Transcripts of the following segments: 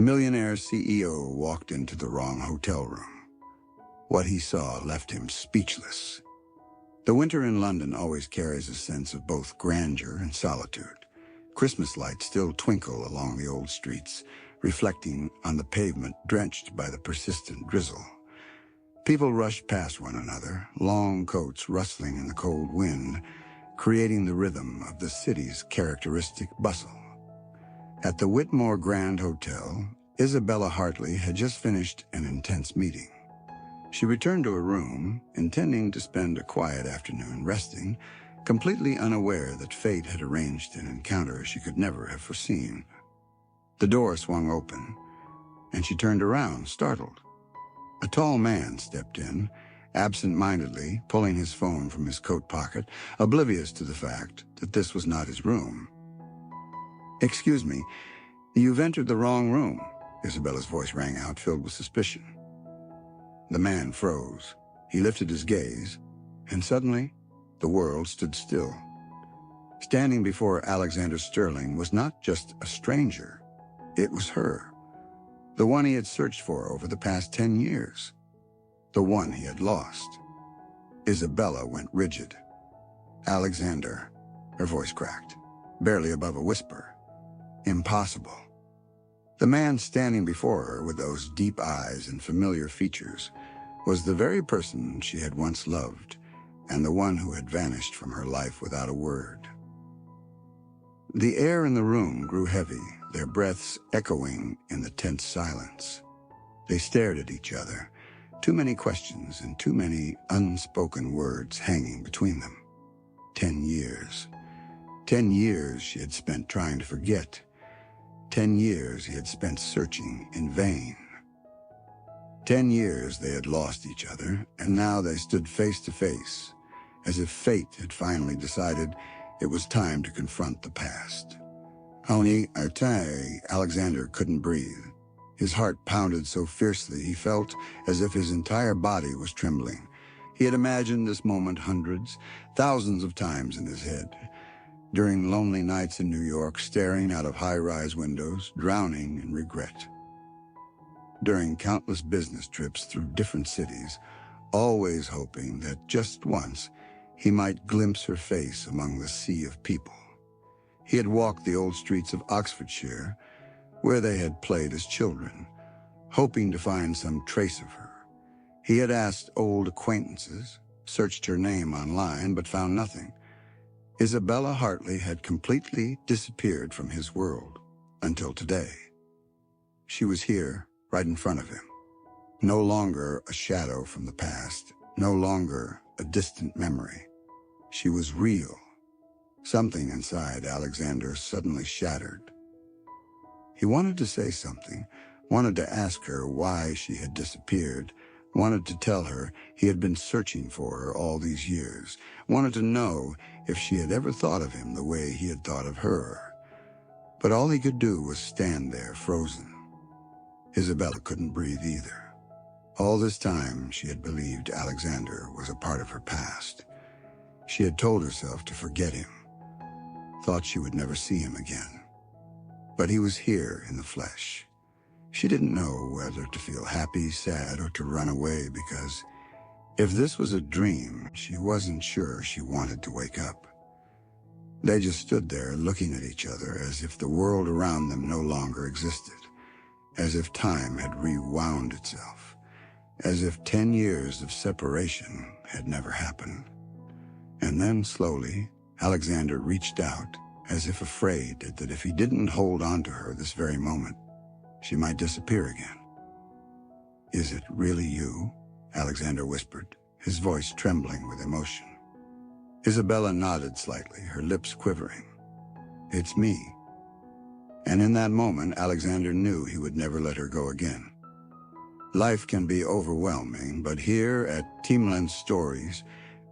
Millionaire CEO walked into the wrong hotel room. What he saw left him speechless. The winter in London always carries a sense of both grandeur and solitude. Christmas lights still twinkle along the old streets, reflecting on the pavement drenched by the persistent drizzle. People rush past one another, long coats rustling in the cold wind, creating the rhythm of the city's characteristic bustle. At the Whitmore Grand Hotel, Isabella Hartley had just finished an intense meeting. She returned to her room, intending to spend a quiet afternoon resting, completely unaware that fate had arranged an encounter she could never have foreseen. The door swung open, and she turned around, startled. A tall man stepped in, absent-mindedly pulling his phone from his coat pocket, oblivious to the fact that this was not his room. "Excuse me, you've entered the wrong room," Isabella's voice rang out, filled with suspicion. The man froze. He lifted his gaze, and suddenly, the world stood still. Standing before Alexander Sterling was not just a stranger. It was her. The one he had searched for over the past 10 years. The one he had lost. Isabella went rigid. "Alexander," her voice cracked, barely above a whisper. "Impossible." The man standing before her with those deep eyes and familiar features was the very person she had once loved, and the one who had vanished from her life without a word. The air in the room grew heavy, their breaths echoing in the tense silence. They stared at each other, too many questions and too many unspoken words hanging between them. 10 years. 10 years she had spent trying to forget. 10 years he had spent searching in vain. 10 years they had lost each other, and now they stood face to face, as if fate had finally decided it was time to confront the past. Alexander couldn't breathe. His heart pounded so fiercely he felt as if his entire body was trembling. He had imagined this moment hundreds, thousands of times in his head, during lonely nights in New York, staring out of high-rise windows, drowning in regret. During countless business trips through different cities, always hoping that just once he might glimpse her face among the sea of people. He had walked the old streets of Oxfordshire, where they had played as children, hoping to find some trace of her. He had asked old acquaintances, searched her name online, but found nothing. Isabella Hartley had completely disappeared from his world until today. She was here, right in front of him. No longer a shadow from the past, no longer a distant memory. She was real. Something inside Alexander suddenly shattered. He wanted to say something, wanted to ask her why she had disappeared, wanted to tell her he had been searching for her all these years, wanted to know if she had ever thought of him the way he had thought of her. But all he could do was stand there, frozen. Isabella couldn't breathe either. All this time, she had believed Alexander was a part of her past. She had told herself to forget him, thought she would never see him again. But he was here in the flesh. She didn't know whether to feel happy, sad, or to run away, because if this was a dream, she wasn't sure she wanted to wake up. They just stood there looking at each other as if the world around them no longer existed, as if time had rewound itself, as if 10 years of separation had never happened. And then, slowly, Alexander reached out, as if afraid that if he didn't hold on to her this very moment, she might disappear again. "Is it really you?" Alexander whispered, his voice trembling with emotion. Isabella nodded slightly, her lips quivering. "It's me." And in that moment, Alexander knew he would never let her go again. Life can be overwhelming, but here at Teamland Stories,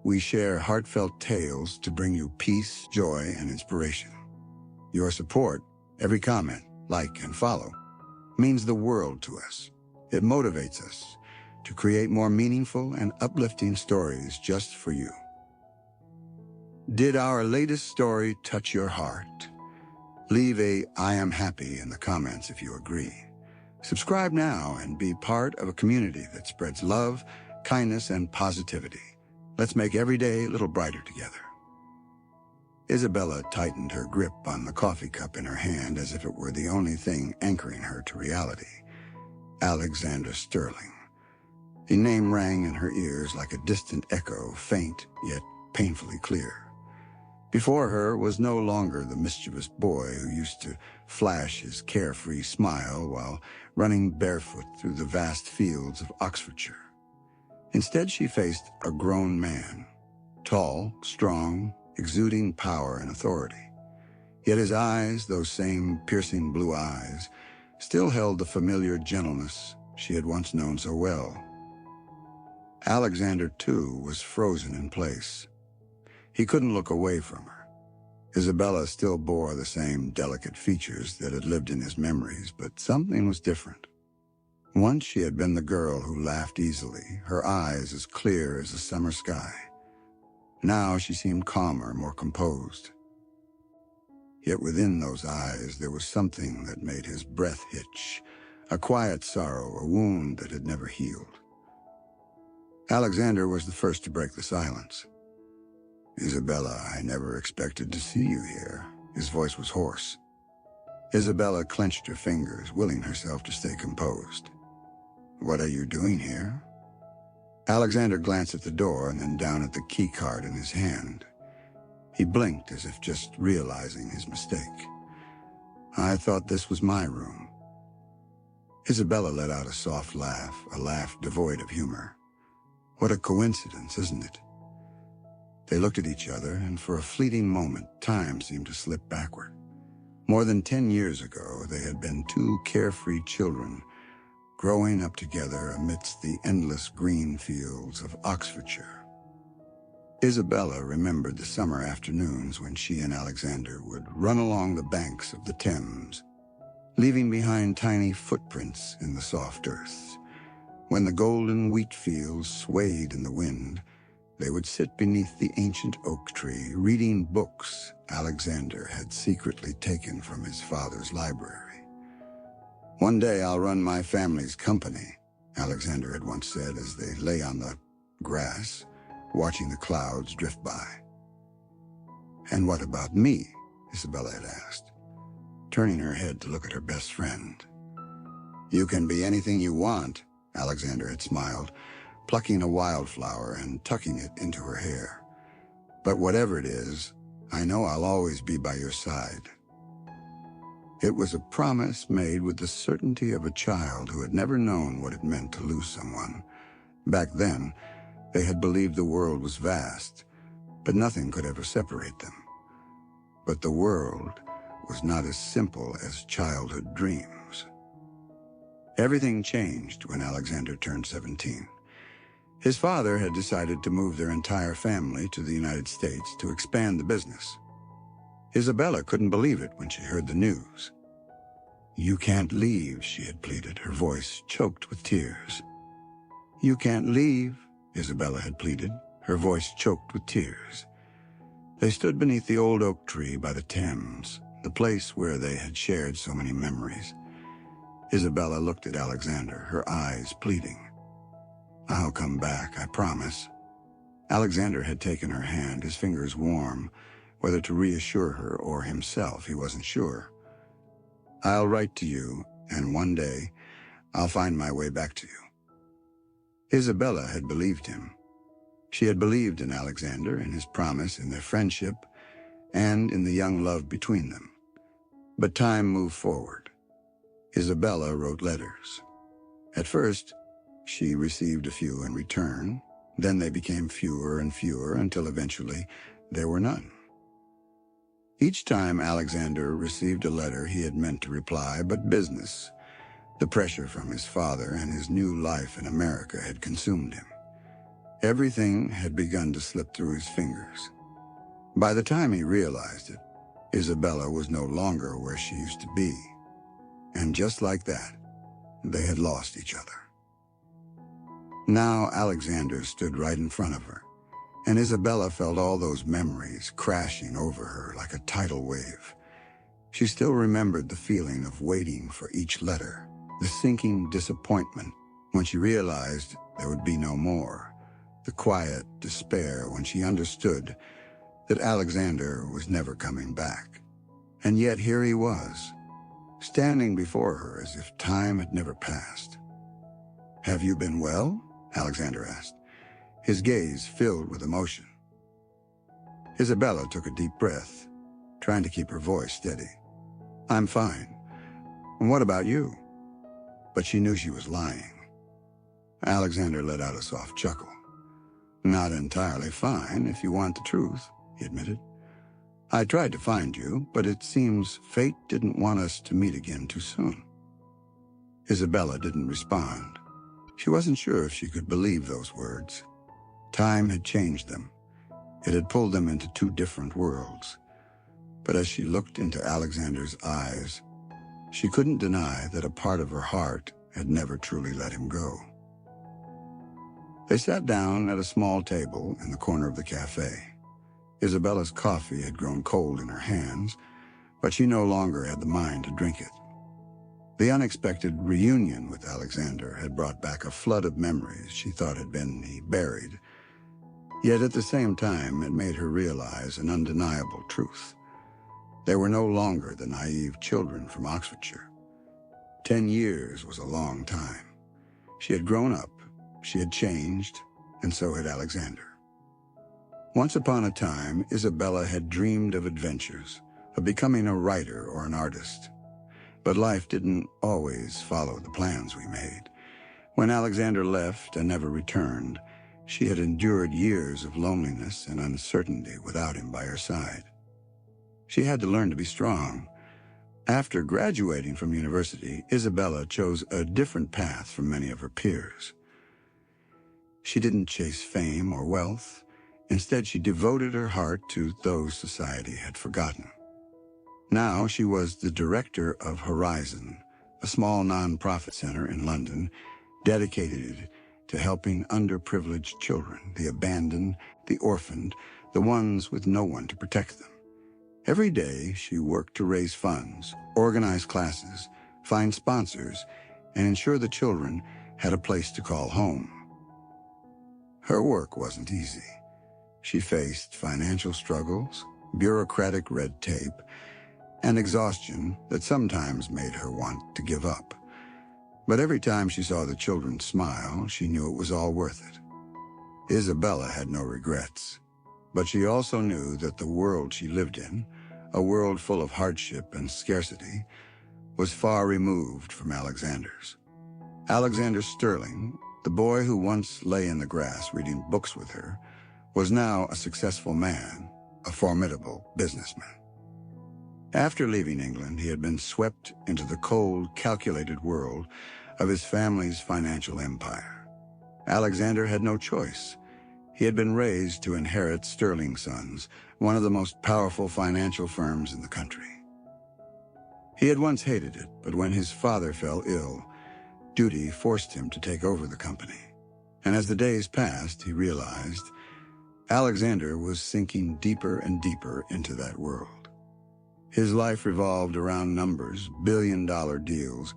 we share heartfelt tales to bring you peace, joy, and inspiration. Your support, every comment, like, and follow, means the world to us. It motivates us to create more meaningful and uplifting stories just for you. Did our latest story touch your heart? Leave a "I am happy" in the comments if you agree. Subscribe now and be part of a community that spreads love, kindness, and positivity. Let's make every day a little brighter together. Isabella tightened her grip on the coffee cup in her hand as if it were the only thing anchoring her to reality. Alexander Sterling. The name rang in her ears like a distant echo, faint yet painfully clear. Before her was no longer the mischievous boy who used to flash his carefree smile while running barefoot through the vast fields of Oxfordshire. Instead, she faced a grown man, tall, strong, exuding power and authority. Yet his eyes, those same piercing blue eyes, still held the familiar gentleness she had once known so well. Alexander, too, was frozen in place. He couldn't look away from her. Isabella still bore the same delicate features that had lived in his memories, but something was different. Once she had been the girl who laughed easily, her eyes as clear as a summer sky. Now she seemed calmer, more composed. Yet within those eyes there was something that made his breath hitch, a quiet sorrow, a wound that had never healed. Alexander was the first to break the silence. "Isabella, I never expected to see you here." His voice was hoarse. Isabella clenched her fingers, willing herself to stay composed. "What are you doing here?" Alexander glanced at the door and then down at the key card in his hand. He blinked as if just realizing his mistake. "I thought this was my room." Isabella let out a soft laugh, a laugh devoid of humor. "What a coincidence, isn't it?" They looked at each other, and for a fleeting moment, time seemed to slip backward. More than 10 years ago, they had been two carefree children, growing up together amidst the endless green fields of Oxfordshire. Isabella remembered the summer afternoons when she and Alexander would run along the banks of the Thames, leaving behind tiny footprints in the soft earth. When the golden wheat fields swayed in the wind, they would sit beneath the ancient oak tree, reading books Alexander had secretly taken from his father's library. "One day I'll run my family's company," Alexander had once said as they lay on the grass, watching the clouds drift by. "And what about me?" Isabella had asked, turning her head to look at her best friend. "You can be anything you want," Alexander had smiled, plucking a wildflower and tucking it into her hair. "But whatever it is, I know I'll always be by your side." It was a promise made with the certainty of a child who had never known what it meant to lose someone. Back then, they had believed the world was vast, but nothing could ever separate them. But the world was not as simple as childhood dreams. Everything changed when Alexander turned 17. His father had decided to move their entire family to the United States to expand the business. Isabella couldn't believe it when she heard the news. "You can't leave," she had pleaded, her voice choked with tears. "You can't leave," Isabella had pleaded, her voice choked with tears. They stood beneath the old oak tree by the Thames, the place where they had shared so many memories. Isabella looked at Alexander, her eyes pleading. "I'll come back, I promise." Alexander had taken her hand, his fingers warm. Whether to reassure her or himself, he wasn't sure. "I'll write to you, and one day, I'll find my way back to you." Isabella had believed him. She had believed in Alexander, in his promise, in their friendship, and in the young love between them. But time moved forward. Isabella wrote letters. At first, she received a few in return. Then they became fewer and fewer until eventually there were none. Each time Alexander received a letter, he had meant to reply, but business, the pressure from his father and his new life in America had consumed him. Everything had begun to slip through his fingers. By the time he realized it, Isabella was no longer where she used to be. And just like that, they had lost each other. Now Alexander stood right in front of her, and Isabella felt all those memories crashing over her like a tidal wave. She still remembered the feeling of waiting for each letter, the sinking disappointment when she realized there would be no more, the quiet despair when she understood that Alexander was never coming back. And yet here he was, standing before her as if time had never passed. "Have you been well?" Alexander asked, his gaze filled with emotion. Isabella took a deep breath, trying to keep her voice steady. "I'm fine. And what about you?" But she knew she was lying. Alexander let out a soft chuckle. "Not entirely fine, if you want the truth," he admitted. "I tried to find you, but it seems fate didn't want us to meet again too soon." Isabella didn't respond. She wasn't sure if she could believe those words. Time had changed them. It had pulled them into two different worlds. But as she looked into Alexander's eyes, she couldn't deny that a part of her heart had never truly let him go. They sat down at a small table in the corner of the cafe. Isabella's coffee had grown cold in her hands, but she no longer had the mind to drink it. The unexpected reunion with Alexander had brought back a flood of memories she thought had been buried. Yet at the same time, it made her realize an undeniable truth. They were no longer the naive children from Oxfordshire. 10 years was a long time. She had grown up, she had changed, and so had Alexander. Once upon a time, Isabella had dreamed of adventures, of becoming a writer or an artist. But life didn't always follow the plans we made. When Alexander left and never returned, she had endured years of loneliness and uncertainty without him by her side. She had to learn to be strong. After graduating from university, Isabella chose a different path from many of her peers. She didn't chase fame or wealth. Instead, she devoted her heart to those society had forgotten. Now she was the director of Horizon, a small non-profit center in London dedicated to helping underprivileged children, the abandoned, the orphaned, the ones with no one to protect them. Every day, she worked to raise funds, organize classes, find sponsors, and ensure the children had a place to call home. Her work wasn't easy. She faced financial struggles, bureaucratic red tape, and exhaustion that sometimes made her want to give up. But every time she saw the children smile, she knew it was all worth it. Isabella had no regrets, but she also knew that the world she lived in, a world full of hardship and scarcity, was far removed from Alexander's. Alexander Sterling, the boy who once lay in the grass reading books with her, was now a successful man, a formidable businessman. After leaving England, he had been swept into the cold, calculated world of his family's financial empire. Alexander had no choice. He had been raised to inherit Sterling Sons, one of the most powerful financial firms in the country. He had once hated it, but when his father fell ill, duty forced him to take over the company. And as the days passed, he realized Alexander was sinking deeper and deeper into that world. His life revolved around numbers, billion-dollar deals,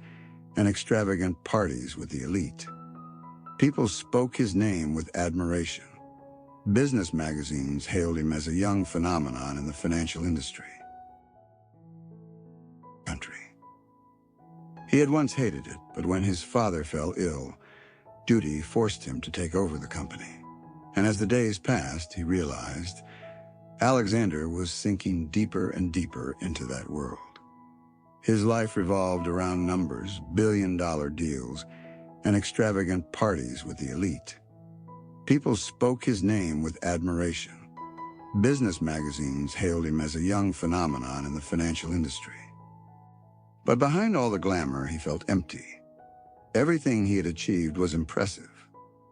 and extravagant parties with the elite. People spoke his name with admiration. Business magazines hailed him as a young phenomenon in the financial industry. He had once hated it, but when his father fell ill, duty forced him to take over the company. And as the days passed, he realized Alexander was sinking deeper and deeper into that world. His life revolved around numbers, billion-dollar deals, and extravagant parties with the elite. People spoke his name with admiration. Business magazines hailed him as a young phenomenon in the financial industry. But behind all the glamour, he felt empty. Everything he had achieved was impressive,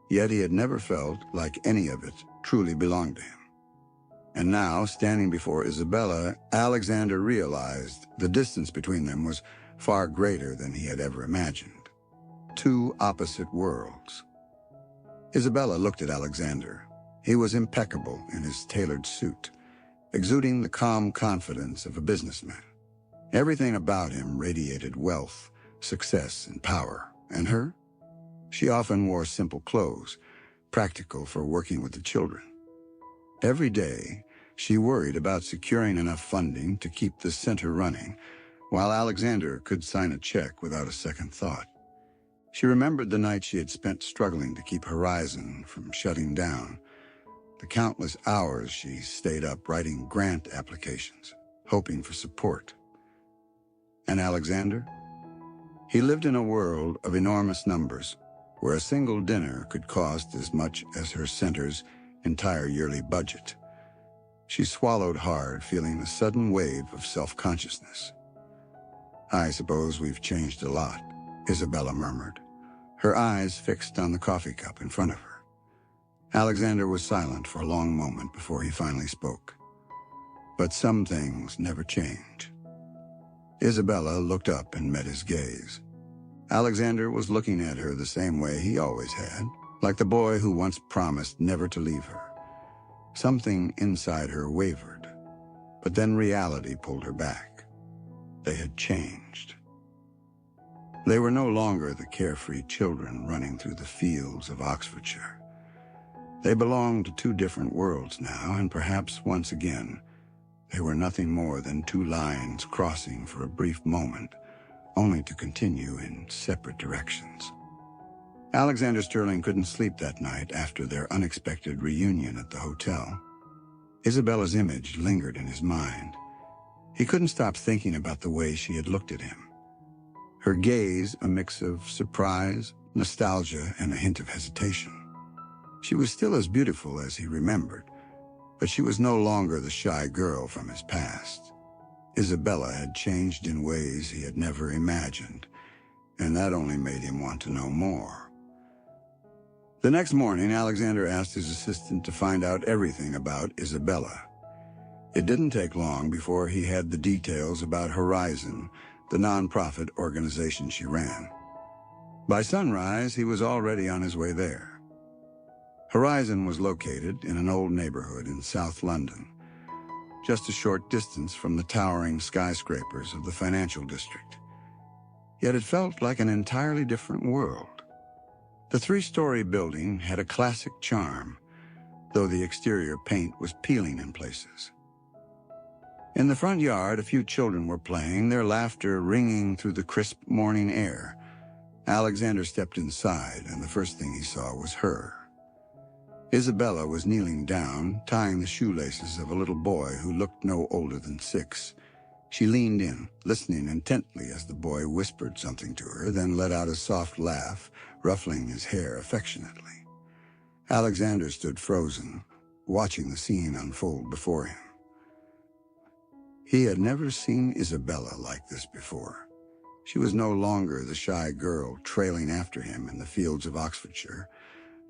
yet he had never felt like any of it truly belonged to him. And now, standing before Isabella, Alexander realized the distance between them was far greater than he had ever imagined. Two opposite worlds. Isabella looked at Alexander. He was impeccable in his tailored suit, exuding the calm confidence of a businessman. Everything about him radiated wealth, success and power. And her? She often wore simple clothes, practical for working with the children. Every day, she worried about securing enough funding to keep the center running, while Alexander could sign a check without a second thought. She remembered the night she had spent struggling to keep Horizon from shutting down, the countless hours she stayed up writing grant applications, hoping for support. And Alexander? He lived in a world of enormous numbers, where a single dinner could cost as much as her center's entire yearly budget. She swallowed hard, feeling a sudden wave of self-consciousness. "I suppose we've changed a lot," Isabella murmured, her eyes fixed on the coffee cup in front of her. Alexander was silent for a long moment before he finally spoke. "But some things never change." Isabella looked up and met his gaze. Alexander was looking at her the same way he always had, like the boy who once promised never to leave her. Something inside her wavered, but then reality pulled her back. They had changed. They were no longer the carefree children running through the fields of Oxfordshire. They belonged to two different worlds now, and perhaps once again, they were nothing more than two lines crossing for a brief moment, only to continue in separate directions. Alexander Sterling couldn't sleep that night after their unexpected reunion at the hotel. Isabella's image lingered in his mind. He couldn't stop thinking about the way she had looked at him. Her gaze, a mix of surprise, nostalgia, and a hint of hesitation. She was still as beautiful as he remembered, but she was no longer the shy girl from his past. Isabella had changed in ways he had never imagined, and that only made him want to know more. The next morning, Alexander asked his assistant to find out everything about Isabella. It didn't take long before he had the details about Horizon, the nonprofit organization she ran. By sunrise, he was already on his way there. Horizon was located in an old neighborhood in South London, just a short distance from the towering skyscrapers of the financial district. Yet it felt like an entirely different world. The three-story building had a classic charm, though the exterior paint was peeling in places. In the front yard, a few children were playing, their laughter ringing through the crisp morning air. Alexander stepped inside, and the first thing he saw was her. Isabella was kneeling down, tying the shoelaces of a little boy who looked no older than 6. She leaned in, listening intently as the boy whispered something to her, then let out a soft laugh, ruffling his hair affectionately. Alexander stood frozen, watching the scene unfold before him. He had never seen Isabella like this before. She was no longer the shy girl trailing after him in the fields of Oxfordshire,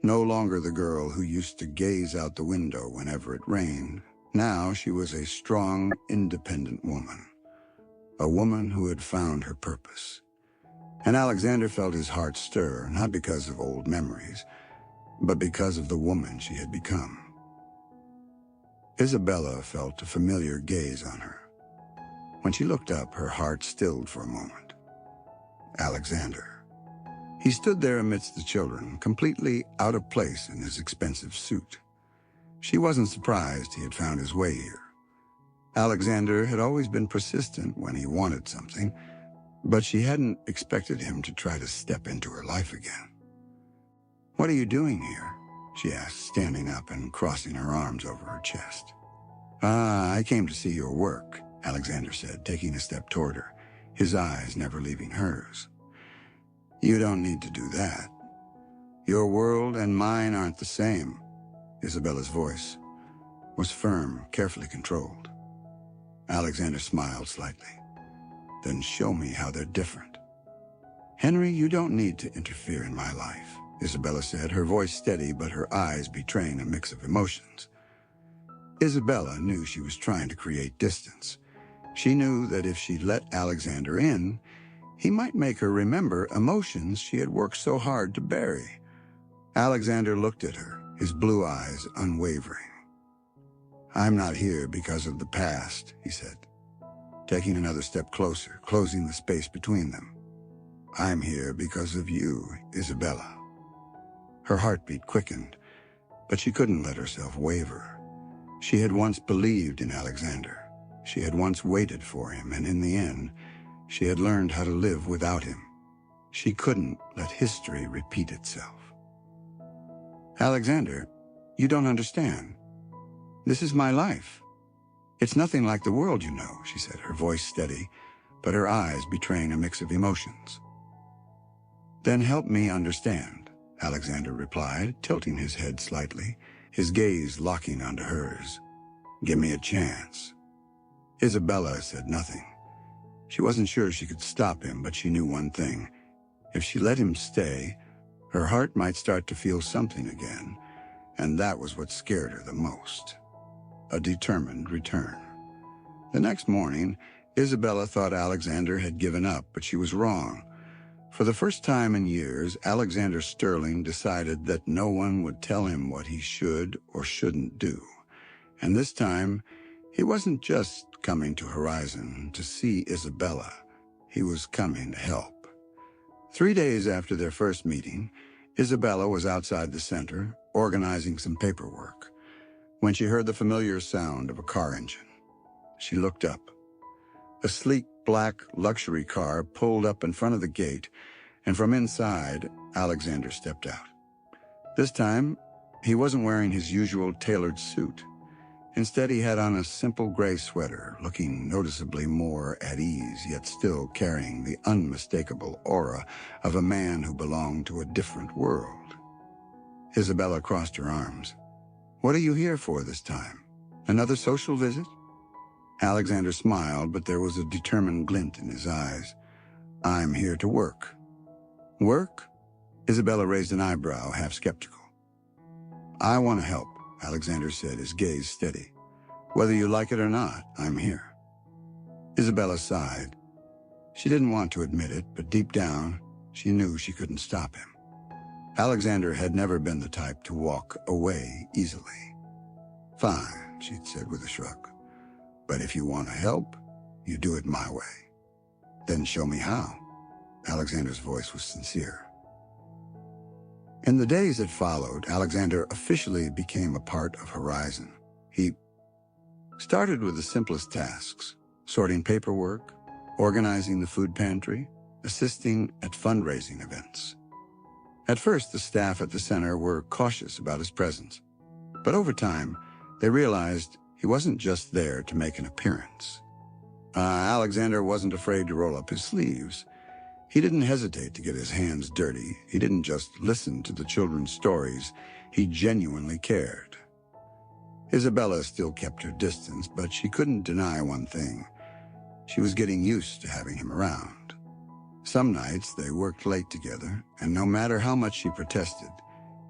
no longer the girl who used to gaze out the window whenever it rained. Now she was a strong, independent woman, a woman who had found her purpose. And Alexander felt his heart stir, not because of old memories, but because of the woman she had become. Isabella felt a familiar gaze on her. When she looked up, her heart stilled for a moment. Alexander. He stood there amidst the children, completely out of place in his expensive suit. She wasn't surprised he had found his way here. Alexander had always been persistent when he wanted something, but she hadn't expected him to try to step into her life again. "What are you doing here?" she asked, standing up and crossing her arms over her chest. I came to see your work," Alexander said, taking a step toward her, his eyes never leaving hers. "You don't need to do that. Your world and mine aren't the same." Isabella's voice was firm, carefully controlled. Alexander smiled slightly. "Then show me how they're different." "Henry, you don't need to interfere in my life," Isabella said, her voice steady but her eyes betraying a mix of emotions. Isabella knew she was trying to create distance. She knew that if she let Alexander in, he might make her remember emotions she had worked so hard to bury. Alexander looked at her, his blue eyes unwavering. "I'm not here because of the past," he said, taking another step closer, closing the space between them. I'm here because of you, Isabella. Her heartbeat quickened, but she couldn't let herself waver. She had once believed in Alexander. She had once waited for him, and in the end, she had learned how to live without him. She couldn't let history repeat itself. Alexander, you don't understand. This is my life. It's nothing like the world you know, she said, her voice steady, but her eyes betraying a mix of emotions. Then help me understand, Alexander replied, tilting his head slightly, his gaze locking onto hers. Give me a chance. Isabella said nothing. She wasn't sure she could stop him, but she knew one thing. If she let him stay, her heart might start to feel something again, and that was what scared her the most. A determined return. The next morning, Isabella thought Alexander had given up, but she was wrong. For the first time in years, Alexander Sterling decided that no one would tell him what he should or shouldn't do. And this time, he wasn't just coming to Horizon to see Isabella. He was coming to help. 3 days after their first meeting, Isabella was outside the center, organizing some paperwork, when she heard the familiar sound of a car engine. She looked up. A sleek black luxury car pulled up in front of the gate, and from inside, Alexander stepped out. This time, he wasn't wearing his usual tailored suit. Instead, he had on a simple gray sweater, looking noticeably more at ease, yet still carrying the unmistakable aura of a man who belonged to a different world. Isabella crossed her arms. What are you here for this time? Another social visit? Alexander smiled, but there was a determined glint in his eyes. I'm here to work. Work? Isabella raised an eyebrow, half skeptical. I want to help, Alexander said, his gaze steady. Whether you like it or not, I'm here. Isabella sighed. She didn't want to admit it, but deep down, she knew she couldn't stop him. Alexander had never been the type to walk away easily. Fine, she'd said with a shrug. But if you want to help, you do it my way. Then show me how. Alexander's voice was sincere. In the days that followed, Alexander officially became a part of Horizon. He started with the simplest tasks, sorting paperwork, organizing the food pantry, assisting at fundraising events. At first, the staff at the center were cautious about his presence. But over time, they realized he wasn't just there to make an appearance. Alexander wasn't afraid to roll up his sleeves. He didn't hesitate to get his hands dirty. He didn't just listen to the children's stories. He genuinely cared. Isabella still kept her distance, but she couldn't deny one thing. She was getting used to having him around. Some nights they worked late together, and no matter how much she protested,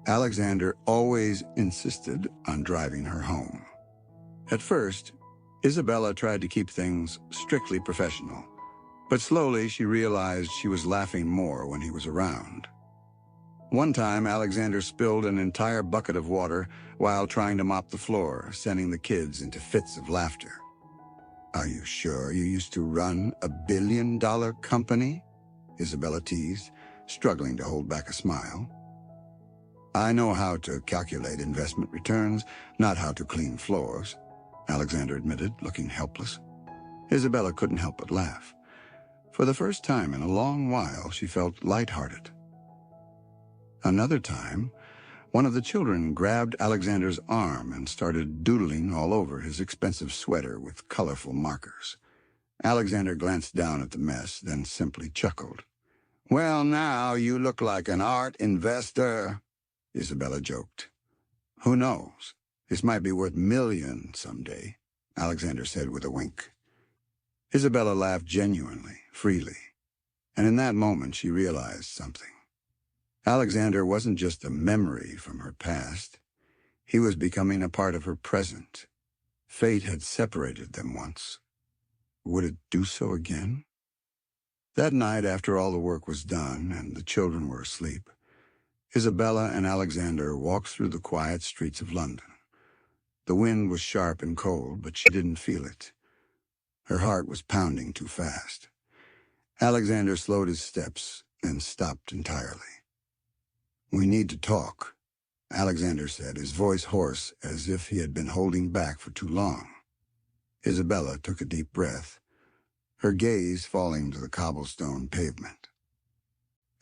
Alexander always insisted on driving her home. At first, Isabella tried to keep things strictly professional, but slowly she realized she was laughing more when he was around. One time, Alexander spilled an entire bucket of water while trying to mop the floor, sending the kids into fits of laughter. Are you sure you used to run a billion-dollar company? Isabella teased, struggling to hold back a smile. I know how to calculate investment returns, not how to clean floors, Alexander admitted, looking helpless. Isabella couldn't help but laugh. For the first time in a long while, she felt lighthearted. Another time, one of the children grabbed Alexander's arm and started doodling all over his expensive sweater with colorful markers. Alexander glanced down at the mess, then simply chuckled. Well, now you look like an art investor, Isabella joked. Who knows? This might be worth millions someday, Alexander said with a wink. Isabella laughed genuinely, freely, and in that moment she realized something. Alexander wasn't just a memory from her past. He was becoming a part of her present. Fate had separated them once. Would it do so again? That night, after all the work was done and the children were asleep, Isabella and Alexander walked through the quiet streets of London. The wind was sharp and cold, but she didn't feel it. Her heart was pounding too fast. Alexander slowed his steps, then stopped entirely. "We need to talk," Alexander said, his voice hoarse as if he had been holding back for too long. Isabella took a deep breath, her gaze falling to the cobblestone pavement.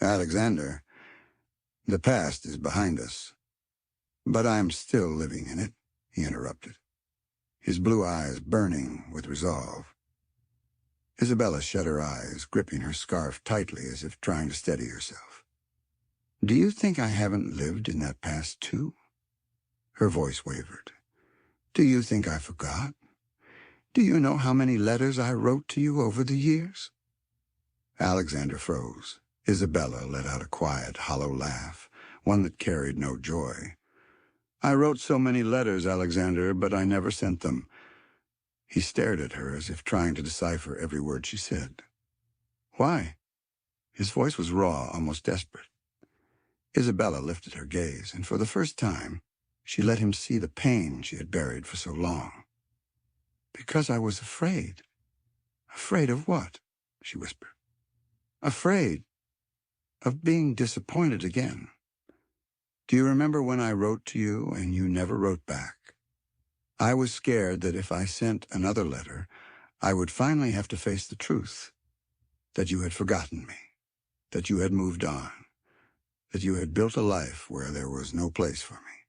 "Alexander, the past is behind us, but I'm still living in it," he interrupted, his blue eyes burning with resolve. Isabella shut her eyes, gripping her scarf tightly as if trying to steady herself. "Do you think I haven't lived in that past too?" Her voice wavered. "Do you think I forgot? Do you know how many letters I wrote to you over the years?" Alexander froze. Isabella let out a quiet, hollow laugh, one that carried no joy. "I wrote so many letters, Alexander, but I never sent them." He stared at her as if trying to decipher every word she said. "Why?" His voice was raw, almost desperate. Isabella lifted her gaze, and for the first time, she let him see the pain she had buried for so long. "Because I was afraid." "Afraid of what?" she whispered. "Afraid of being disappointed again. Do you remember when I wrote to you and you never wrote back? I was scared that if I sent another letter, I would finally have to face the truth, that you had forgotten me, that you had moved on, that you had built a life where there was no place for me."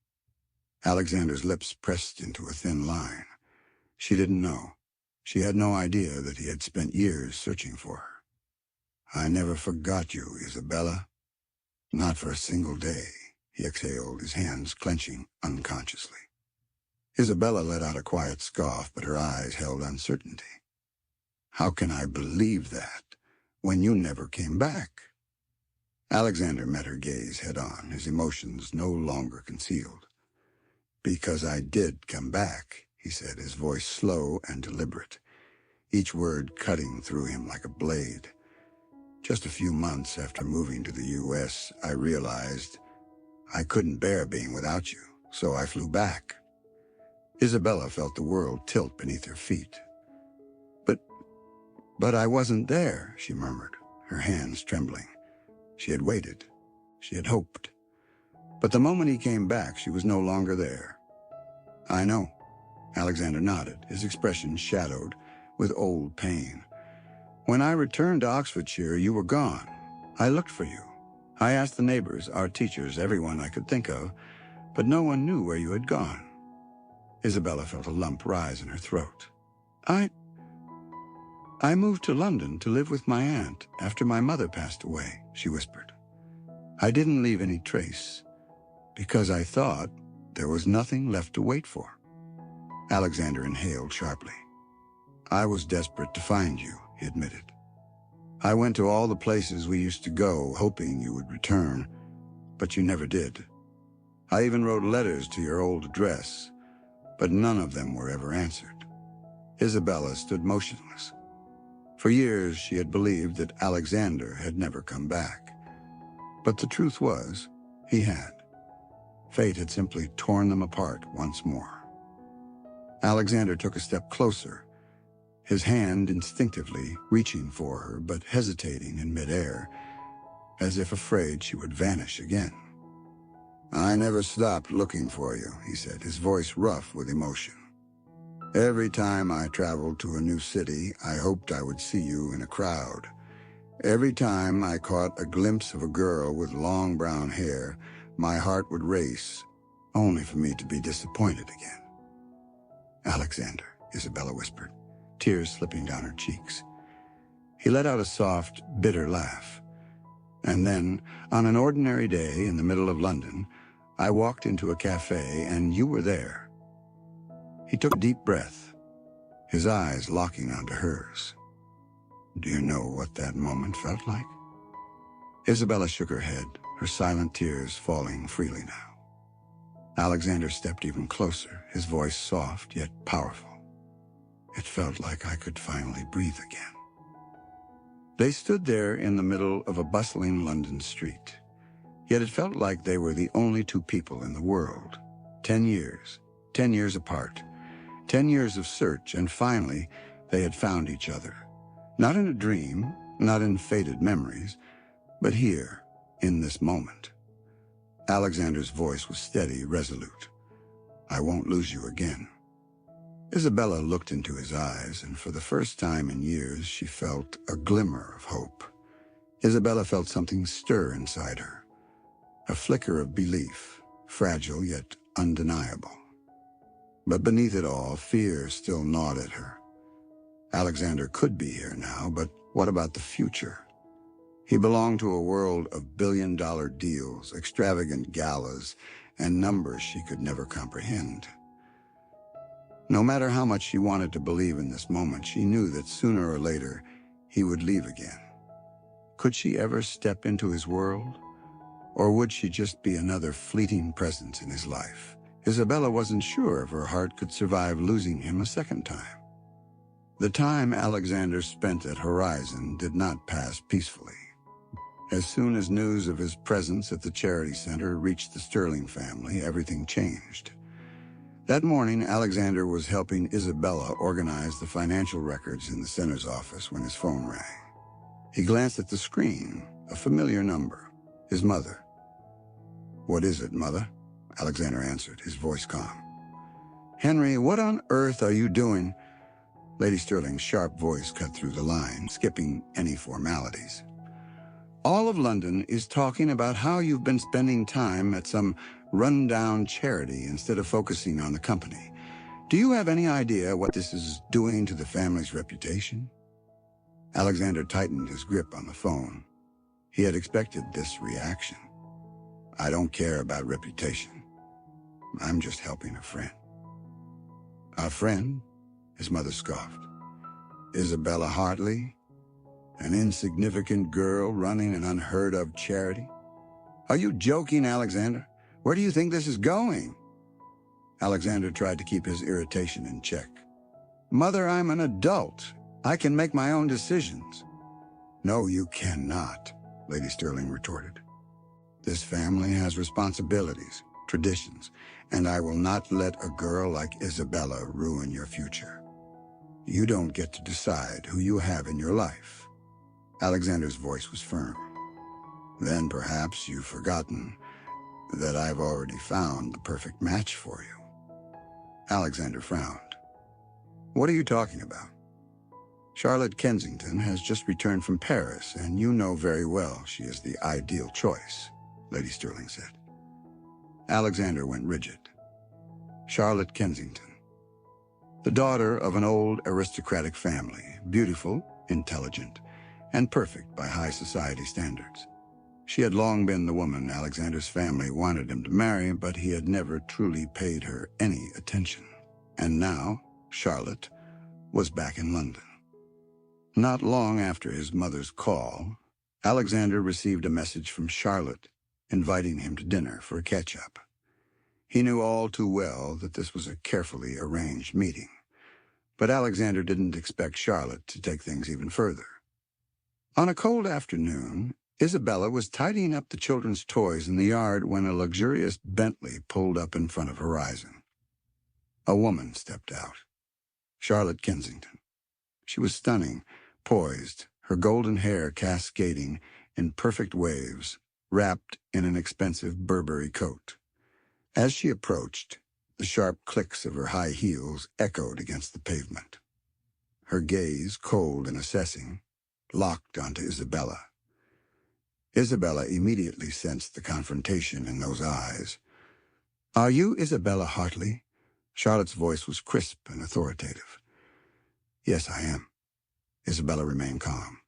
Alexander's lips pressed into a thin line. She didn't know. She had no idea that he had spent years searching for her. "I never forgot you, Isabella. Not for a single day," he exhaled, his hands clenching unconsciously. Isabella let out a quiet scoff, but her eyes held uncertainty. "How can I believe that when you never came back?" Alexander met her gaze head-on, his emotions no longer concealed. "Because I did come back," he said, his voice slow and deliberate, each word cutting through him like a blade. "Just a few months after moving to the U.S., I realized I couldn't bear being without you, so I flew back." Isabella felt the world tilt beneath her feet. But I wasn't there," she murmured, her hands trembling. She had waited. She had hoped. But the moment he came back, she was no longer there. "I know." Alexander nodded, his expression shadowed with old pain. "When I returned to Oxfordshire, you were gone. I looked for you. I asked the neighbors, our teachers, everyone I could think of, but no one knew where you had gone." Isabella felt a lump rise in her throat. I moved to London to live with my aunt after my mother passed away," she whispered. "I didn't leave any trace, because I thought there was nothing left to wait for." Alexander inhaled sharply. "I was desperate to find you," he admitted. "I went to all the places we used to go, hoping you would return, but you never did. I even wrote letters to your old address, but none of them were ever answered." Isabella stood motionless. For years she had believed that Alexander had never come back. But the truth was, he had. Fate had simply torn them apart once more. Alexander took a step closer, his hand instinctively reaching for her but hesitating in midair, as if afraid she would vanish again. "I never stopped looking for you," he said, his voice rough with emotion. "Every time I traveled to a new city, I hoped I would see you in a crowd. Every time I caught a glimpse of a girl with long brown hair, my heart would race, only for me to be disappointed again." "Alexander," Isabella whispered, tears slipping down her cheeks. He let out a soft, bitter laugh. "And then, on an ordinary day in the middle of London, I walked into a cafe and you were there." He took a deep breath, his eyes locking onto hers. "Do you know what that moment felt like?" Isabella shook her head, her silent tears falling freely now. Alexander stepped even closer, his voice soft yet powerful. "It felt like I could finally breathe again." They stood there in the middle of a bustling London street. Yet it felt like they were the only two people in the world. 10 years apart, 10 years of search, and finally they had found each other. Not in a dream, not in faded memories, But here, in this moment, Alexander's voice was steady, resolute. I won't lose you again. Isabella looked into his eyes, and for the first time in years, she felt a glimmer of hope. Isabella felt something stir inside her, a flicker of belief, fragile yet undeniable. But beneath it all, fear still gnawed at her. Alexander could be here now, but what about the future? He belonged to a world of billion-dollar deals, extravagant galas, and numbers she could never comprehend. No matter how much she wanted to believe in this moment, she knew that sooner or later he would leave again. Could she ever step into his world? Or would she just be another fleeting presence in his life? Isabella wasn't sure if her heart could survive losing him a second time. The time Alexander spent at Horizon did not pass peacefully. As soon as news of his presence at the charity center reached the Sterling family, everything changed. That morning, Alexander was helping Isabella organize the financial records in the center's office when his phone rang. He glanced at the screen, a familiar number, his mother. What is it, Mother? Alexander answered, his voice calm. Henry, what on earth are you doing? Lady Sterling's sharp voice cut through the line, skipping any formalities. All of London is talking about how you've been spending time at some run-down charity instead of focusing on the company. Do you have any idea what this is doing to the family's reputation? Alexander tightened his grip on the phone. He had expected this reaction. I don't care about reputation. I'm just helping a friend. A friend? His mother scoffed. Isabella Hartley? An insignificant girl running an unheard-of charity? Are you joking, Alexander? Where do you think this is going? Alexander tried to keep his irritation in check. Mother, I'm an adult. I can make my own decisions. No, you cannot, Lady Sterling retorted. This family has responsibilities, traditions, and I will not let a girl like Isabella ruin your future. You don't get to decide who you have in your life. Alexander's voice was firm. Then perhaps you've forgotten that I've already found the perfect match for you. Alexander frowned. What are you talking about? Charlotte Kensington has just returned from Paris, and you know very well she is the ideal choice, Lady Sterling said. Alexander went rigid. Charlotte Kensington. The daughter of an old aristocratic family, beautiful, intelligent, and perfect by high society standards. She had long been the woman Alexander's family wanted him to marry, but he had never truly paid her any attention. And now, Charlotte was back in London. Not long after his mother's call, Alexander received a message from Charlotte inviting him to dinner for a catch-up. He knew all too well that this was a carefully arranged meeting, but Alexander didn't expect Charlotte to take things even further. On a cold afternoon, Isabella was tidying up the children's toys in the yard when a luxurious Bentley pulled up in front of Horizon. A woman stepped out. Charlotte Kensington. She was stunning, poised, her golden hair cascading in perfect waves, wrapped in an expensive Burberry coat. As she approached, the sharp clicks of her high heels echoed against the pavement. Her gaze, cold and assessing, locked onto Isabella. Isabella immediately sensed the confrontation in those eyes. Are you Isabella Hartley? Charlotte's voice was crisp and authoritative. Yes, I am. Isabella remained calm.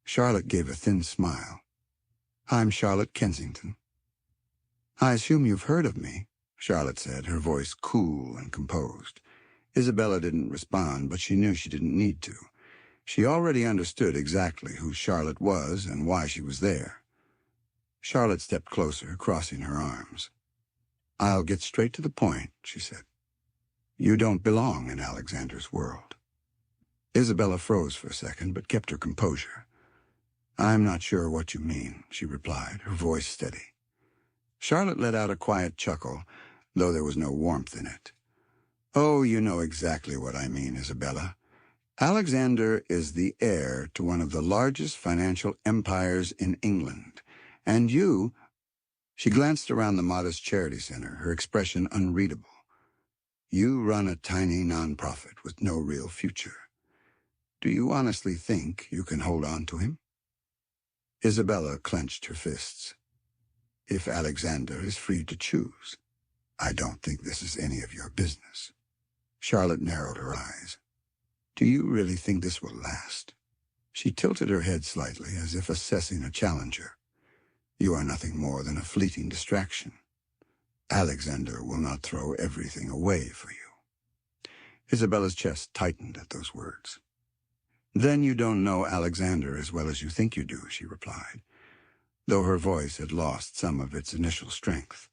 Charlotte gave a thin smile. I'm Charlotte Kensington. I assume you've heard of me, Charlotte said, her voice cool and composed. Isabella didn't respond, but she knew she didn't need to. She already understood exactly who Charlotte was and why she was there. Charlotte stepped closer, crossing her arms. I'll get straight to the point, she said. You don't belong in Alexander's world. Isabella froze for a second, but kept her composure. I'm not sure what you mean, she replied, her voice steady. Charlotte let out a quiet chuckle, though there was no warmth in it. Oh, you know exactly what I mean, Isabella. Alexander is the heir to one of the largest financial empires in England. And you, she glanced around the modest charity center, her expression unreadable. You run a tiny nonprofit with no real future. Do you honestly think you can hold on to him? Isabella clenched her fists. If Alexander is free to choose, I don't think this is any of your business. Charlotte narrowed her eyes. Do you really think this will last? She tilted her head slightly as if assessing a challenger. You are nothing more than a fleeting distraction. Alexander will not throw everything away for you. Isabella's chest tightened at those words. Then you don't know Alexander as well as you think you do, she replied, though her voice had lost some of its initial strength.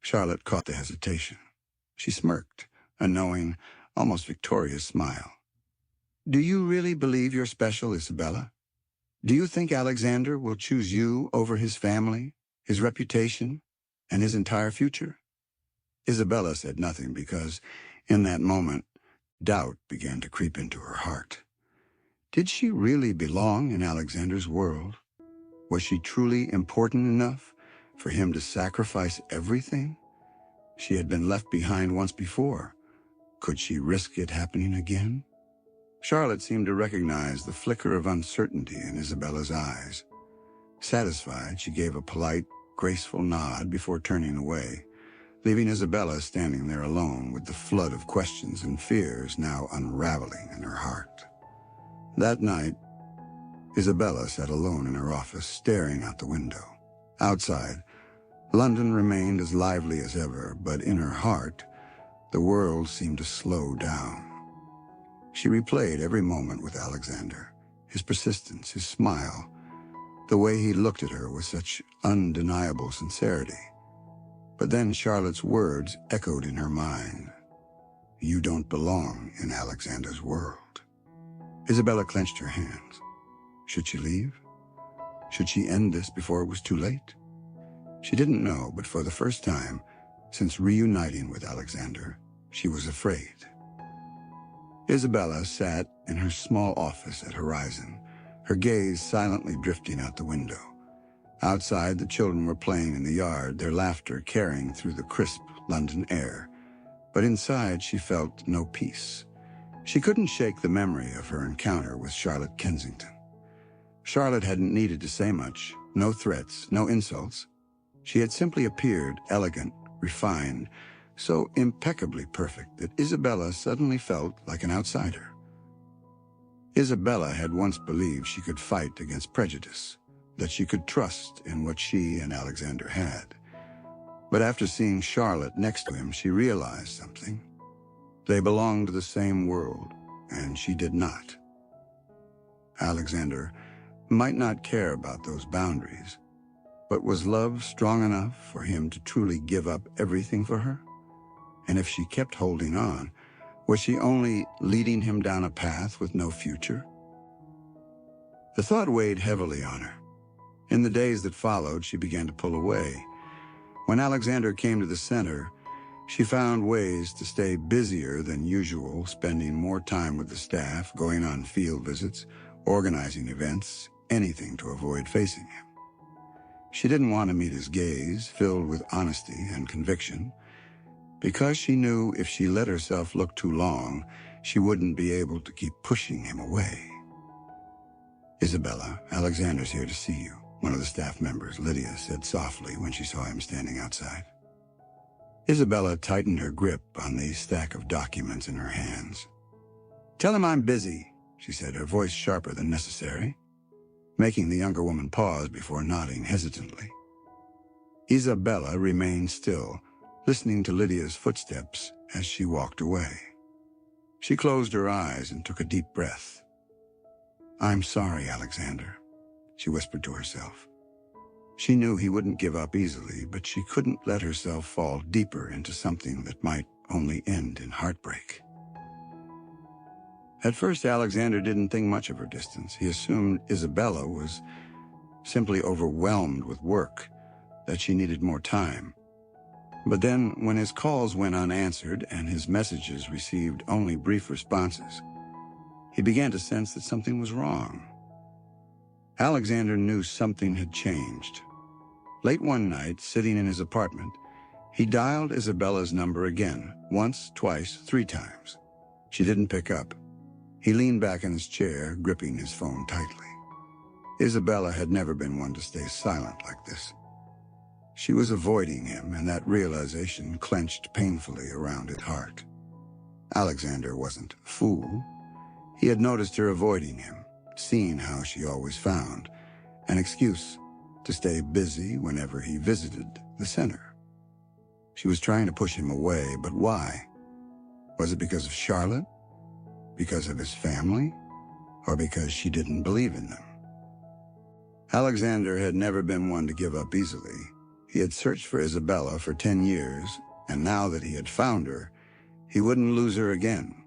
Charlotte caught the hesitation. She smirked, a knowing, almost victorious smile. Do you really believe you're special, Isabella? Do you think Alexander will choose you over his family, his reputation, and his entire future? Isabella said nothing because, in that moment, doubt began to creep into her heart. Did she really belong in Alexander's world? Was she truly important enough for him to sacrifice everything? She had been left behind once before. Could she risk it happening again? Charlotte seemed to recognize the flicker of uncertainty in Isabella's eyes. Satisfied, she gave a polite, graceful nod before turning away, leaving Isabella standing there alone with the flood of questions and fears now unraveling in her heart. That night, Isabella sat alone in her office, staring out the window. Outside, London remained as lively as ever, but in her heart, the world seemed to slow down. She replayed every moment with Alexander, his persistence, his smile, the way he looked at her with such undeniable sincerity. But then Charlotte's words echoed in her mind. You don't belong in Alexander's world. Isabella clenched her hands. Should she leave? Should she end this before it was too late? She didn't know, but for the first time, since reuniting with Alexander, she was afraid. Isabella sat in her small office at Horizon, her gaze silently drifting out the window. Outside, the children were playing in the yard, their laughter carrying through the crisp London air. But inside, she felt no peace. She couldn't shake the memory of her encounter with Charlotte Kensington. Charlotte hadn't needed to say much, no threats, no insults. She had simply appeared elegant, refined, so impeccably perfect that Isabella suddenly felt like an outsider. Isabella had once believed she could fight against prejudice, that she could trust in what she and Alexander had. But after seeing Charlotte next to him, she realized something. They belonged to the same world, and she did not. Alexander might not care about those boundaries, but was love strong enough for him to truly give up everything for her? And if she kept holding on, was she only leading him down a path with no future? The thought weighed heavily on her. In the days that followed, she began to pull away. When Alexander came to the center, she found ways to stay busier than usual, spending more time with the staff, going on field visits, organizing events, anything to avoid facing him. She didn't want to meet his gaze, filled with honesty and conviction, because she knew if she let herself look too long, she wouldn't be able to keep pushing him away. Isabella, Alexander's here to see you, one of the staff members, Lydia, said softly when she saw him standing outside. Isabella tightened her grip on the stack of documents in her hands. Tell him I'm busy, she said, her voice sharper than necessary, making the younger woman pause before nodding hesitantly. Isabella remained still, listening to Lydia's footsteps as she walked away. She closed her eyes and took a deep breath. I'm sorry, Alexander, she whispered to herself. She knew he wouldn't give up easily, but she couldn't let herself fall deeper into something that might only end in heartbreak. At first, Alexander didn't think much of her distance. He assumed Isabella was simply overwhelmed with work, that she needed more time. But then, when his calls went unanswered and his messages received only brief responses, He began to sense that something was wrong. Alexander knew something had changed. Late one night, sitting in his apartment, he dialed Isabella's number again, once, twice, 3 times. She didn't pick up. He leaned back in his chair, gripping his phone tightly. Isabella had never been one to stay silent like this. She was avoiding him, and that realization clenched painfully around his heart. Alexander wasn't a fool. He had noticed her avoiding him, seeing how she always found an excuse to stay busy whenever he visited the center. She was trying to push him away, but why? Was it because of Charlotte? Because of his family? Or because she didn't believe in them? Alexander had never been one to give up easily. He had searched for Isabella for 10 years, and now that he had found her, he wouldn't lose her again,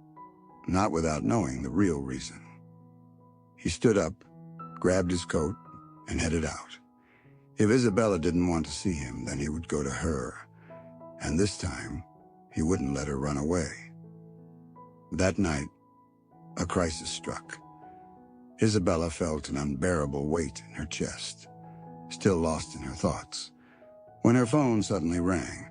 not without knowing the real reason. He stood up, grabbed his coat, and headed out. If Isabella didn't want to see him, then he would go to her, and this time, he wouldn't let her run away. That night, a crisis struck. Isabella felt an unbearable weight in her chest, still lost in her thoughts, when her phone suddenly rang.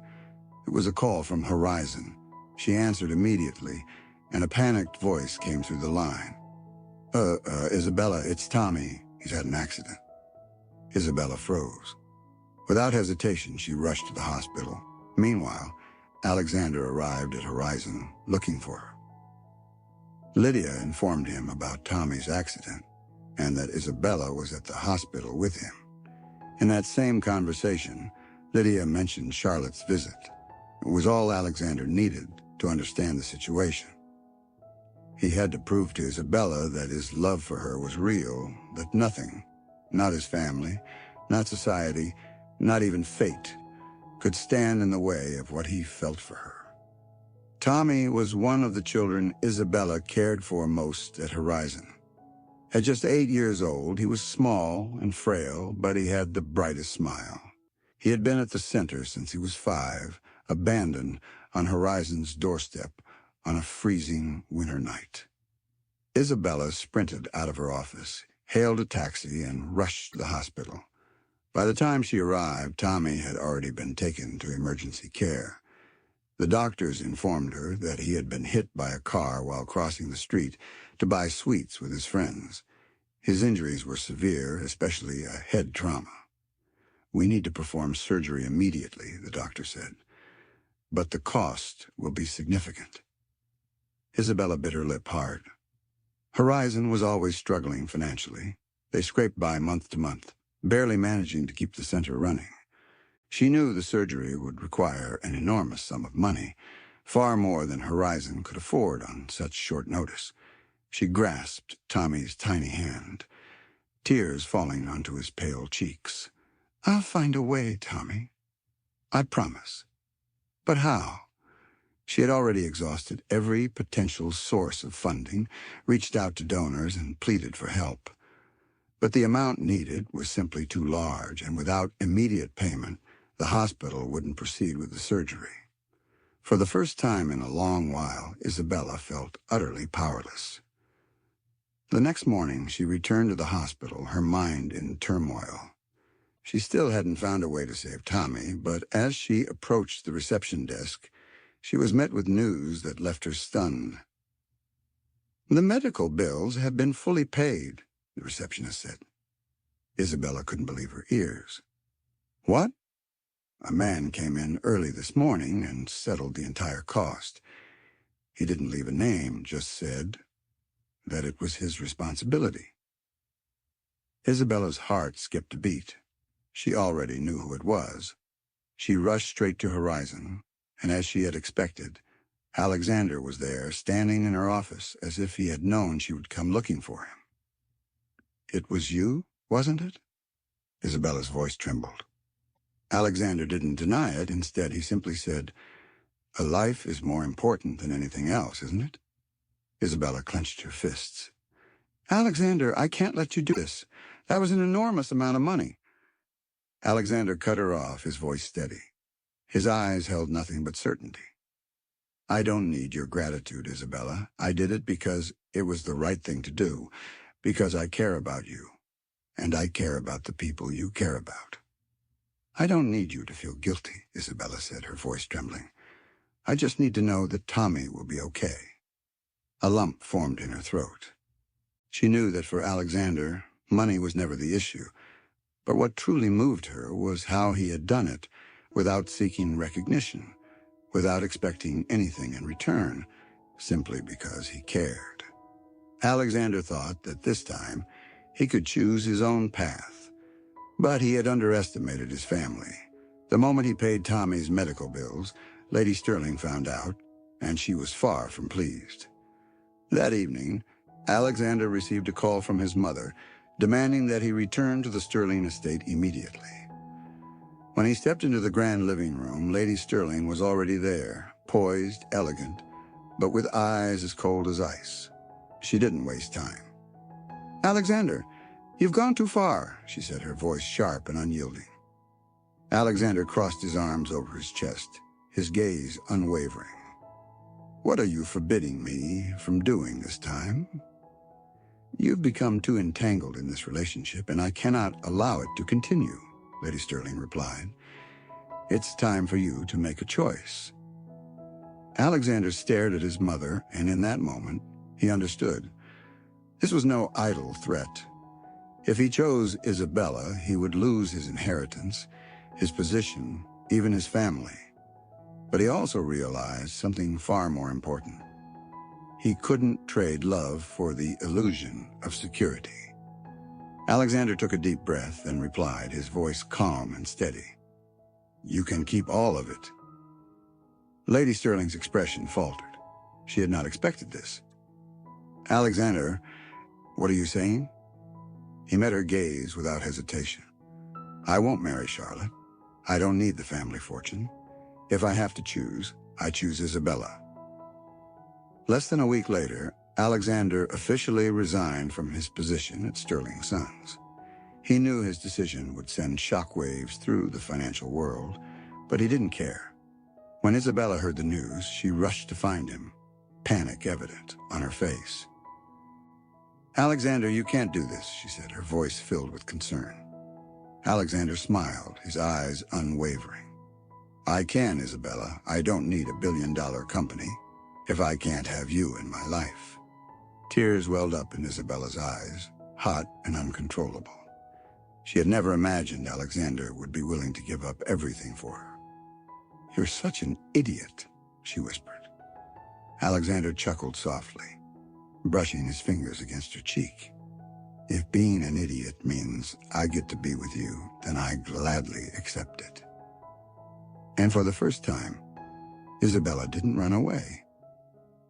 It was a call from Horizon. She answered immediately, and a panicked voice came through the line. Isabella, it's Tommy. He's had an accident." Isabella froze. Without hesitation, she rushed to the hospital. Meanwhile, Alexander arrived at Horizon, looking for her. Lydia informed him about Tommy's accident, and that Isabella was at the hospital with him. In that same conversation, Lydia mentioned Charlotte's visit. It was all Alexander needed to understand the situation. He had to prove to Isabella that his love for her was real, that nothing, not his family, not society, not even fate, could stand in the way of what he felt for her. Tommy was one of the children Isabella cared for most at Horizon. At just 8 years old, he was small and frail, but he had the brightest smile. He had been at the center since he was 5, abandoned on Horizon's doorstep on a freezing winter night. Isabella sprinted out of her office, hailed a taxi, and rushed to the hospital. By the time she arrived, Tommy had already been taken to emergency care. The doctors informed her that he had been hit by a car while crossing the street to buy sweets with his friends. His injuries were severe, especially a head trauma. "We need to perform surgery immediately," the doctor said. "But the cost will be significant." Isabella bit her lip hard. Horizon was always struggling financially. They scraped by month to month, barely managing to keep the center running. She knew the surgery would require an enormous sum of money, far more than Horizon could afford on such short notice. She grasped Tommy's tiny hand, tears falling onto his pale cheeks. "I'll find a way, Tommy. I promise." But how? She had already exhausted every potential source of funding, reached out to donors, and pleaded for help. But the amount needed was simply too large, and without immediate payment, the hospital wouldn't proceed with the surgery. For the first time in a long while, Isabella felt utterly powerless. The next morning, she returned to the hospital, her mind in turmoil. She still hadn't found a way to save Tommy, but as she approached the reception desk, she was met with news that left her stunned. "The medical bills have been fully paid," the receptionist said. Isabella couldn't believe her ears. "What?" "A man came in early this morning and settled the entire cost. He didn't leave a name, just said that it was his responsibility." Isabella's heart skipped a beat. She already knew who it was. She rushed straight to Horizon, and as she had expected, Alexander was there, standing in her office as if he had known she would come looking for him. "It was you, wasn't it?" Isabella's voice trembled. Alexander didn't deny it. Instead, he simply said, "A life is more important than anything else, isn't it?" Isabella clenched her fists. "Alexander, I can't let you do this. That was an enormous amount of money." Alexander cut her off, his voice steady. His eyes held nothing but certainty. I don't need your gratitude, Isabella. I did it because it was the right thing to do, because I care about you, and I care about the people you care about. I don't need you to feel guilty, Isabella said, her voice trembling. I just need to know that Tommy will be okay. A lump formed in her throat. She knew that for Alexander, money was never the issue, but what truly moved her was how he had done it without seeking recognition, without expecting anything in return, simply because he cared. Alexander thought that this time he could choose his own path, but he had underestimated his family. The moment he paid Tommy's medical bills, Lady Sterling found out, and she was far from pleased. That evening, Alexander received a call from his mother, demanding that he return to the Sterling estate immediately. When he stepped into the grand living room, Lady Sterling was already there, poised, elegant, but with eyes as cold as ice. She didn't waste time. "Alexander, you've gone too far," she said, her voice sharp and unyielding. Alexander crossed his arms over his chest, his gaze unwavering. "What are you forbidding me from doing this time?" "You've become too entangled in this relationship, and I cannot allow it to continue," Lady Sterling replied. "It's time for you to make a choice." Alexander stared at his mother, and in that moment, he understood. This was no idle threat. If he chose Isabella, he would lose his inheritance, his position, even his family. But he also realized something far more important. He couldn't trade love for the illusion of security. Alexander took a deep breath and replied, his voice calm and steady. "You can keep all of it." Lady Sterling's expression faltered. She had not expected this. "Alexander, what are you saying?" He met her gaze without hesitation. "I won't marry Charlotte. I don't need the family fortune. If I have to choose, I choose Isabella." Less than a week later, Alexander officially resigned from his position at Sterling Sons. He knew his decision would send shockwaves through the financial world, but he didn't care. When Isabella heard the news, she rushed to find him, panic evident on her face. "Alexander, you can't do this," she said, her voice filled with concern. Alexander smiled, his eyes unwavering. "I can, Isabella. I don't need a billion-dollar company if I can't have you in my life." Tears welled up in Isabella's eyes, hot and uncontrollable. She had never imagined Alexander would be willing to give up everything for her. "You're such an idiot," she whispered. Alexander chuckled softly, brushing his fingers against her cheek. "If being an idiot means I get to be with you, then I gladly accept it." And for the first time, Isabella didn't run away.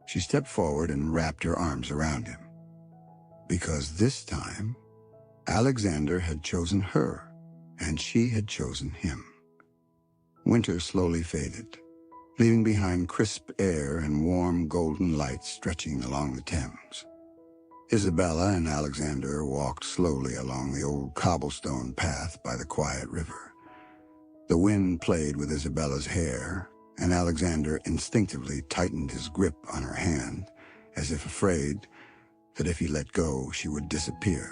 She stepped forward and wrapped her arms around him. Because this time, Alexander had chosen her, and she had chosen him. Winter slowly faded, leaving behind crisp air and warm golden light stretching along the Thames. Isabella and Alexander walked slowly along the old cobblestone path by the quiet river. The wind played with Isabella's hair, and Alexander instinctively tightened his grip on her hand, as if afraid that if he let go, she would disappear.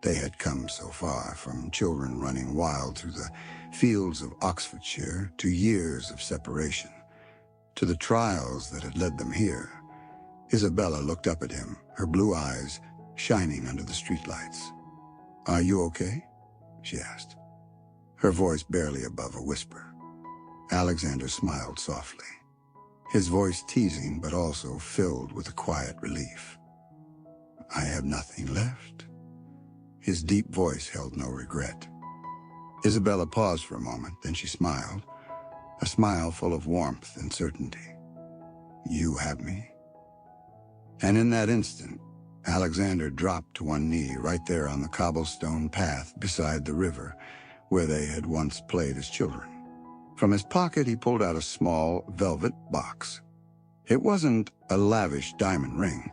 They had come so far, from children running wild through the fields of Oxfordshire to years of separation, to the trials that had led them here. Isabella looked up at him, her blue eyes shining under the streetlights. "Are you okay?" she asked, her voice barely above a whisper. Alexander smiled softly, his voice teasing but also filled with a quiet relief. "I have nothing left." His deep voice held no regret. Isabella paused for a moment, then she smiled, a smile full of warmth and certainty. "You have me." And in that instant, Alexander dropped to one knee right there on the cobblestone path beside the river where they had once played as children. From his pocket, he pulled out a small velvet box. It wasn't a lavish diamond ring,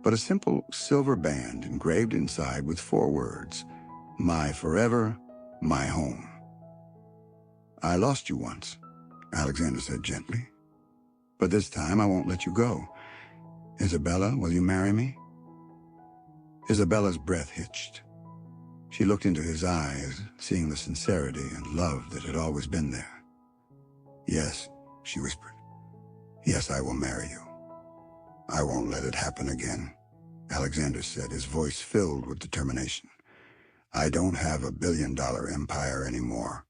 but a simple silver band engraved inside with 4 words, "My forever, my home." "I lost you once," Alexander said gently. But this time I won't let you go. Isabella, will you marry me? Isabella's breath hitched. She looked into his eyes, seeing the sincerity and love that had always been there. Yes, she whispered. Yes, I will marry you. I won't let it happen again, Alexander said, his voice filled with determination. I don't have a billion-dollar empire anymore.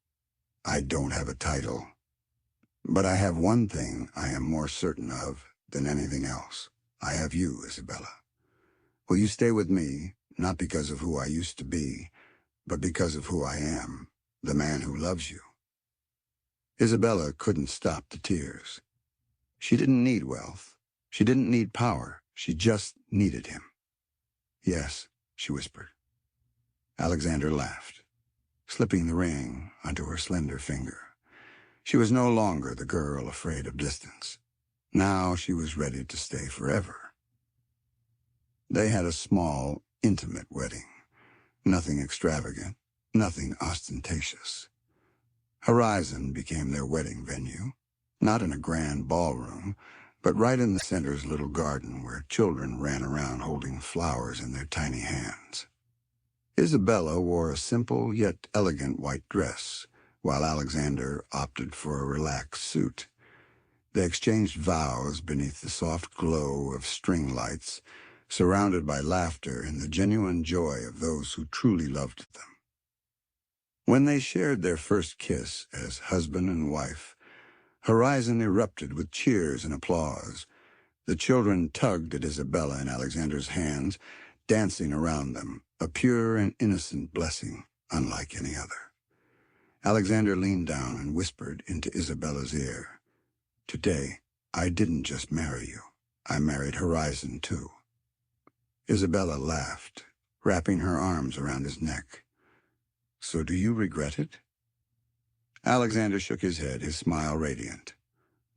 I don't have a title. But I have one thing I am more certain of than anything else. I have you, Isabella. Will you stay with me, not because of who I used to be, but because of who I am, the man who loves you? Isabella couldn't stop the tears. She didn't need wealth. She didn't need power. She just needed him. Yes, she whispered. Alexander laughed, slipping the ring onto her slender finger. She was no longer the girl afraid of distance. Now she was ready to stay forever. They had a small, intimate wedding. Nothing extravagant, nothing ostentatious. Horizon became their wedding venue, not in a grand ballroom, but right in the center's little garden where children ran around holding flowers in their tiny hands. Isabella wore a simple yet elegant white dress, while Alexander opted for a relaxed suit. They exchanged vows beneath the soft glow of string lights, surrounded by laughter and the genuine joy of those who truly loved them. When they shared their first kiss as husband and wife, Horizon erupted with cheers and applause. The children tugged at Isabella and Alexander's hands, dancing around them, a pure and innocent blessing unlike any other. Alexander leaned down and whispered into Isabella's ear, "Today, I didn't just marry you. I married Horizon, too." Isabella laughed, wrapping her arms around his neck. "So do you regret it?" Alexander shook his head, his smile radiant.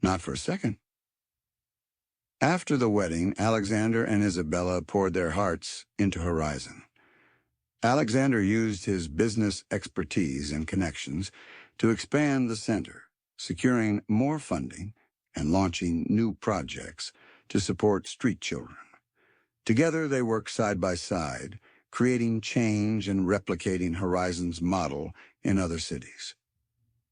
"Not for a second." After the wedding, Alexander and Isabella poured their hearts into Horizon. Alexander used his business expertise and connections to expand the center, securing more funding and launching new projects to support street children. Together they worked side by side, creating change and replicating Horizon's model in other cities.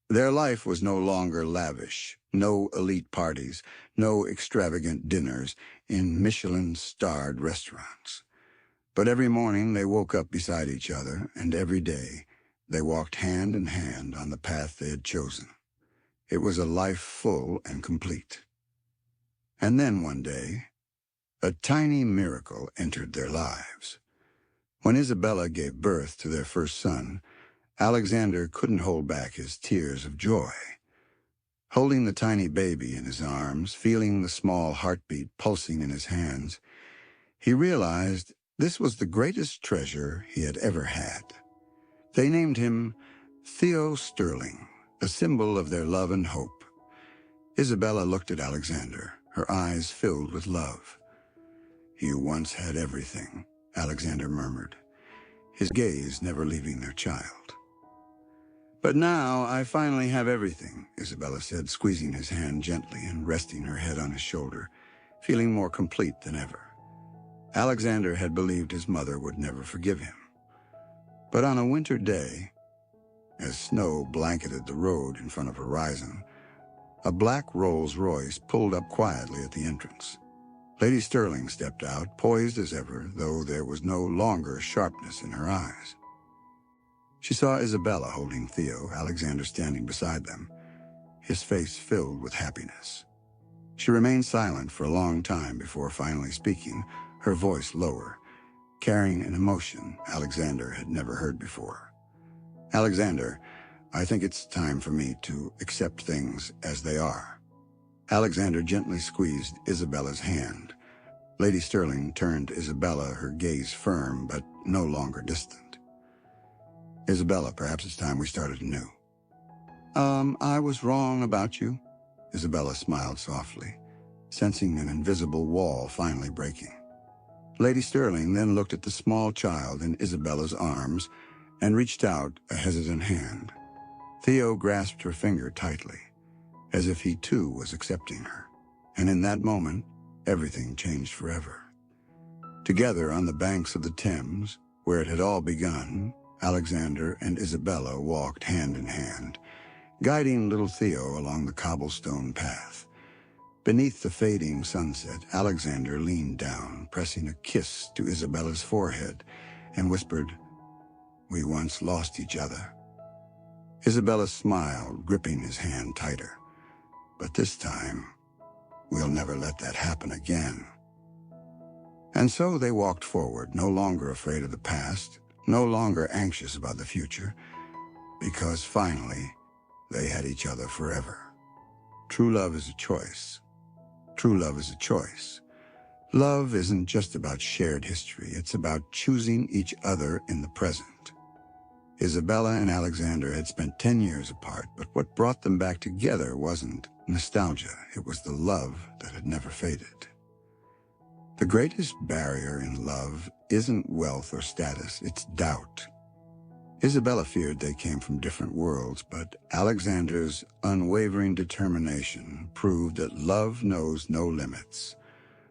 Their life was no longer lavish, no elite parties, no extravagant dinners in Michelin-starred restaurants. But every morning they woke up beside each other, and every day they walked hand in hand on the path they had chosen. It was a life full and complete. And then one day, a tiny miracle entered their lives. When Isabella gave birth to their first son, Alexander couldn't hold back his tears of joy. Holding the tiny baby in his arms, feeling the small heartbeat pulsing in his hands, he realized this was the greatest treasure he had ever had. They named him Theo Sterling, a symbol of their love and hope. Isabella looked at Alexander, her eyes filled with love. "You once had everything," Alexander murmured, his gaze never leaving their child. "But now I finally have everything," Isabella said, squeezing his hand gently and resting her head on his shoulder, feeling more complete than ever. Alexander had believed his mother would never forgive him. But on a winter day, as snow blanketed the road in front of Horizon, a black Rolls-Royce pulled up quietly at the entrance. Lady Sterling stepped out, poised as ever, though there was no longer sharpness in her eyes. She saw Isabella holding Theo, Alexander standing beside them, his face filled with happiness. She remained silent for a long time before finally speaking, her voice lower, carrying an emotion Alexander had never heard before. "Alexander, I think it's time for me to accept things as they are." Alexander gently squeezed Isabella's hand. Lady Sterling turned to Isabella, her gaze firm but no longer distant. "Isabella, perhaps it's time we started anew." I was wrong about you," Isabella smiled softly, sensing an invisible wall finally breaking. Lady Sterling then looked at the small child in Isabella's arms and reached out a hesitant hand. Theo grasped her finger tightly, as if he too was accepting her. And in that moment, everything changed forever. Together on the banks of the Thames, where it had all begun, Alexander and Isabella walked hand in hand, guiding little Theo along the cobblestone path. Beneath the fading sunset, Alexander leaned down, pressing a kiss to Isabella's forehead, and whispered, "We once lost each other." Isabella smiled, gripping his hand tighter. "But this time, we'll never let that happen again." And so they walked forward, no longer afraid of the past, no longer anxious about the future, because finally, they had each other forever. True love is a choice. True love is a choice. Love isn't just about shared history, it's about choosing each other in the present. Isabella and Alexander had spent 10 years apart, but what brought them back together wasn't nostalgia, it was the love that had never faded. The greatest barrier in love isn't wealth or status, it's doubt. Isabella feared they came from different worlds, but Alexander's unwavering determination proved that love knows no limits.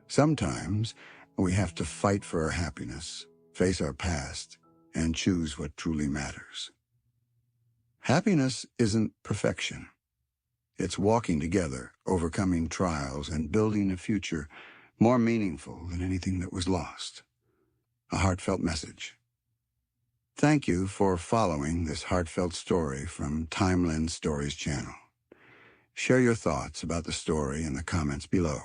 Sometimes we have to fight for our happiness, face our past, and choose what truly matters. Happiness isn't perfection. It's walking together, overcoming trials, and building a future more meaningful than anything that was lost. A heartfelt message. Thank you for following this heartfelt story from Timeline Stories channel. Share your thoughts about the story in the comments below.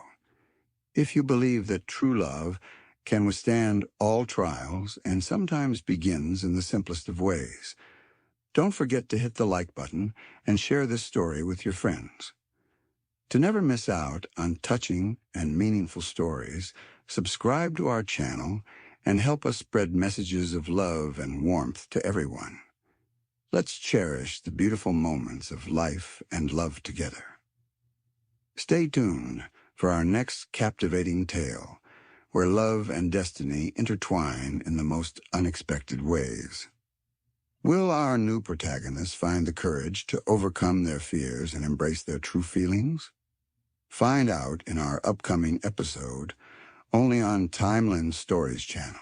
If you believe that true love can withstand all trials and sometimes begins in the simplest of ways, don't forget to hit the like button and share this story with your friends. To never miss out on touching and meaningful stories, subscribe to our channel and help us spread messages of love and warmth to everyone. Let's cherish the beautiful moments of life and love together. Stay tuned for our next captivating tale, where love and destiny intertwine in the most unexpected ways. Will our new protagonists find the courage to overcome their fears and embrace their true feelings? Find out in our upcoming episode, only on Timeline Stories channel.